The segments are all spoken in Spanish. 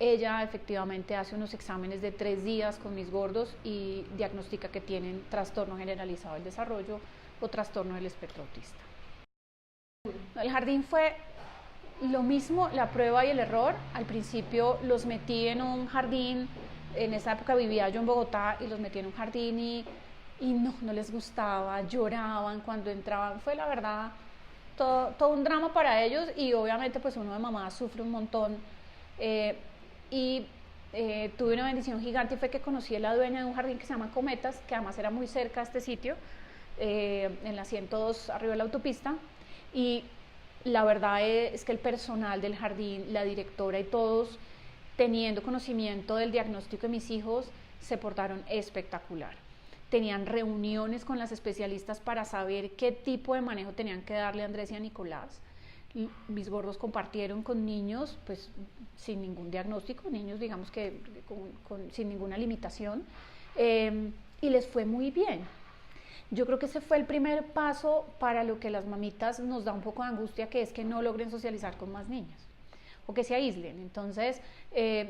ella efectivamente hace unos exámenes de 3 días con mis gordos y diagnostica que tienen trastorno generalizado del desarrollo o trastorno del espectro autista. El jardín fue lo mismo, la prueba y el error. Al principio los metí en un jardín, en esa época vivía yo en Bogotá y los metí en un jardín y no les gustaba, lloraban cuando entraban. Fue la verdad todo un drama para ellos y obviamente pues uno de mamá sufre un montón. Tuve una bendición gigante y fue que conocí a la dueña de un jardín que se llama Cometas, que además era muy cerca a este sitio, en la 102 arriba de la autopista, y la verdad es que el personal del jardín, la directora y todos, teniendo conocimiento del diagnóstico de mis hijos, se portaron espectacular. Tenían reuniones con las especialistas para saber qué tipo de manejo tenían que darle a Andrés y a Nicolás. Mis gordos compartieron con niños pues sin ningún diagnóstico, niños digamos que sin ninguna limitación, y les fue muy bien. Yo creo que ese fue el primer paso para lo que las mamitas nos da un poco de angustia, que es que no logren socializar con más niños o que se aíslen. Entonces,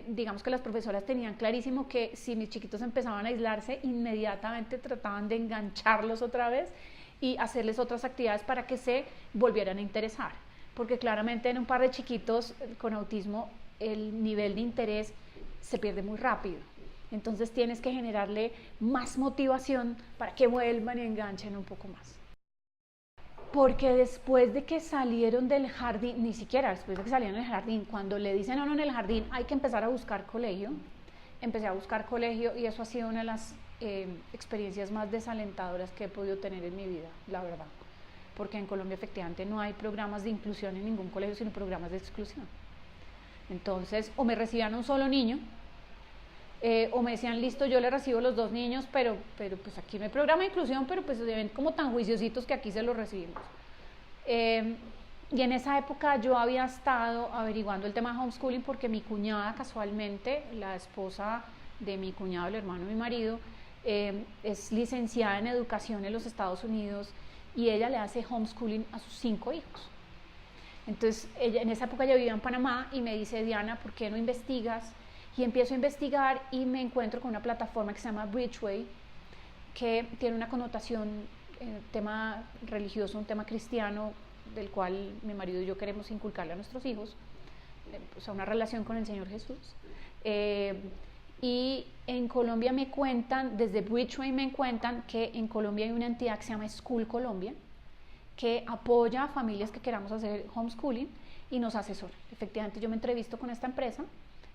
digamos que las profesoras tenían clarísimo que si mis chiquitos empezaban a aislarse, inmediatamente trataban de engancharlos otra vez y hacerles otras actividades para que se volvieran a interesar. Porque claramente en un par de chiquitos con autismo el nivel de interés se pierde muy rápido. Entonces tienes que generarle más motivación para que vuelvan y enganchen un poco más. Porque después de que salieron del jardín, ni siquiera después de que salieron del jardín, cuando le dicen no, en el jardín hay que empezar a buscar colegio, empecé a buscar colegio y eso ha sido una de las experiencias más desalentadoras que he podido tener en mi vida, la verdad. Porque en Colombia efectivamente no hay programas de inclusión en ningún colegio, sino programas de exclusión. Entonces, o me recibían un solo niño, o me decían, listo, yo le recibo los 2 niños, pero pues aquí no hay programa de inclusión, pero pues se ven como tan juiciositos que aquí se los recibimos. Y en esa época yo había estado averiguando el tema de homeschooling porque mi cuñada, casualmente, la esposa de mi cuñado, el hermano de mi marido, es licenciada en educación en los Estados Unidos y ella le hace homeschooling a sus 5 hijos. Entonces, en esa época yo vivía en Panamá y me dice, Diana, ¿por qué no investigas? Y empiezo a investigar y me encuentro con una plataforma que se llama Bridgeway, que tiene una connotación, tema religioso, un tema cristiano, del cual mi marido y yo queremos inculcarle a nuestros hijos, o sea, una relación con el Señor Jesús. Y en Colombia me cuentan, desde Bridgeway me cuentan que en Colombia hay una entidad que se llama School Colombia, que apoya a familias que queramos hacer homeschooling y nos asesora. Efectivamente, yo me entrevisto con esta empresa,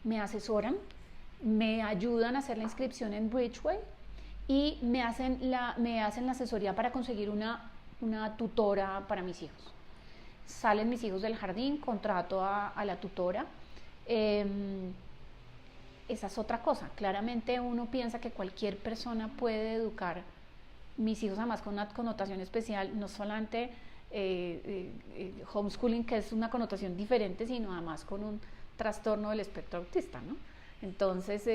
me asesoran, me ayudan a hacer la inscripción en Bridgeway y me hacen la asesoría para conseguir una tutora para mis hijos. Salen mis hijos del jardín, contrato a la tutora. Esa es otra cosa. Claramente uno piensa que cualquier persona puede educar. Mis hijos además con una connotación especial, no solamente homeschooling, que es una connotación diferente, sino además con un trastorno del espectro autista, ¿no? Entonces,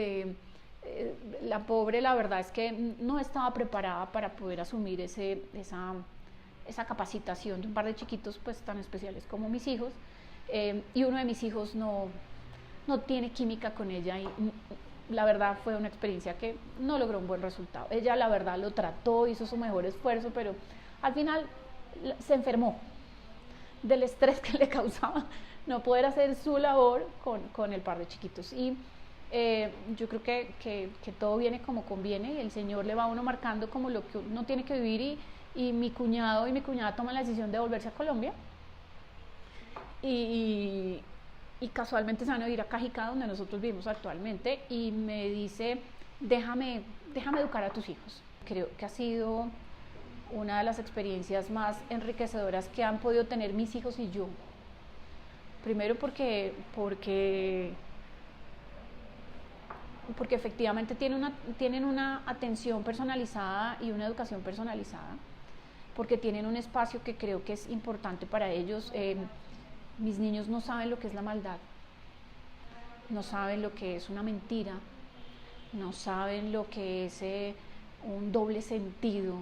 la pobre, la verdad es que no estaba preparada para poder asumir esa capacitación de un par de chiquitos pues tan especiales como mis hijos, y uno de mis hijos no tiene química con ella y la verdad fue una experiencia que no logró un buen resultado. Ella la verdad lo trató, hizo su mejor esfuerzo, pero al final se enfermó del estrés que le causaba no poder hacer su labor con el par de chiquitos. Y yo creo que todo viene como conviene y el Señor le va a uno marcando como lo que uno tiene que vivir y mi cuñado y mi cuñada toman la decisión de volverse a Colombia y casualmente se van a ir a Cajicá, donde nosotros vivimos actualmente, y me dice, déjame educar a tus hijos. Creo que ha sido una de las experiencias más enriquecedoras que han podido tener mis hijos y yo. Primero porque efectivamente tienen una atención personalizada y una educación personalizada, porque tienen un espacio que creo que es importante para ellos. Mis niños no saben lo que es la maldad, no saben lo que es una mentira, no saben lo que es un doble sentido,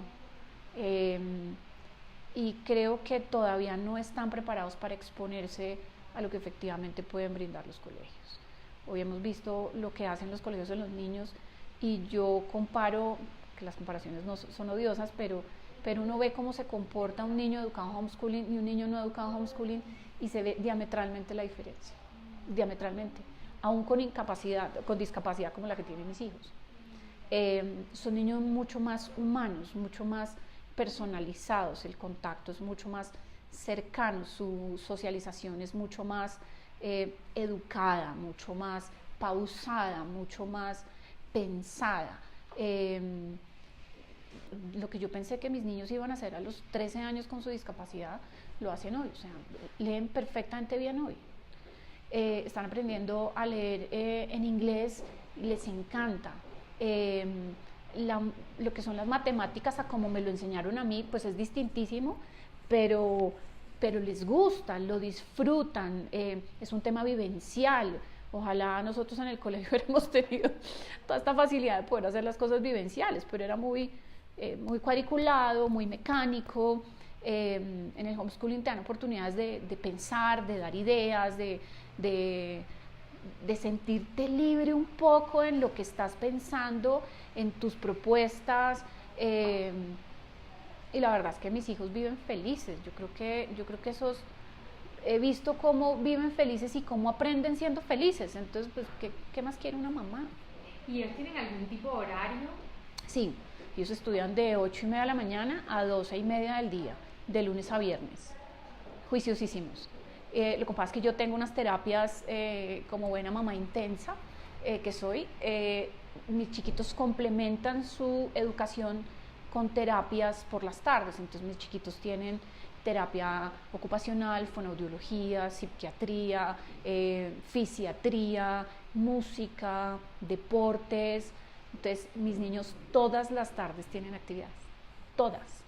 y creo que todavía no están preparados para exponerse a lo que efectivamente pueden brindar los colegios. hoy hemos visto lo que hacen los colegios de los niños y yo comparo, que las comparaciones no son odiosas, pero uno ve cómo se comporta un niño educado en homeschooling y un niño no educado en homeschooling y se ve diametralmente la diferencia, diametralmente, aún con discapacidad como la que tienen mis hijos. Son niños mucho más humanos, mucho más personalizados, el contacto es mucho más cercano, su socialización es mucho más educada, mucho más pausada, mucho más pensada. Lo que yo pensé que mis niños iban a hacer a los 13 años con su discapacidad, lo hacen hoy, o sea, leen perfectamente bien hoy. Están aprendiendo a leer en inglés, les encanta. Lo que son las matemáticas, a como me lo enseñaron a mí, pues es distintísimo, pero les gusta, lo disfrutan, es un tema vivencial. Ojalá nosotros en el colegio hubiéramos tenido toda esta facilidad de poder hacer las cosas vivenciales, pero era muy cuadriculado, muy mecánico. En el homeschooling te dan oportunidades de pensar, de dar ideas, de sentirte libre un poco en lo que estás pensando, en tus propuestas. Y la verdad es que mis hijos viven felices. Yo creo que he visto cómo viven felices y cómo aprenden siendo felices. Entonces, pues, ¿qué más quiere una mamá? ¿Y ellos tienen algún tipo de horario? Sí, ellos estudian de 8:30 de la mañana a 12:30 del día, de lunes a viernes. Juiciosísimos. Lo que pasa es que yo tengo unas terapias como buena mamá intensa que soy. Mis chiquitos complementan su educación con terapias por las tardes. Entonces mis chiquitos tienen terapia ocupacional, fonoaudiología, psiquiatría, fisiatría, música, deportes. Entonces mis niños todas las tardes tienen actividades, todas.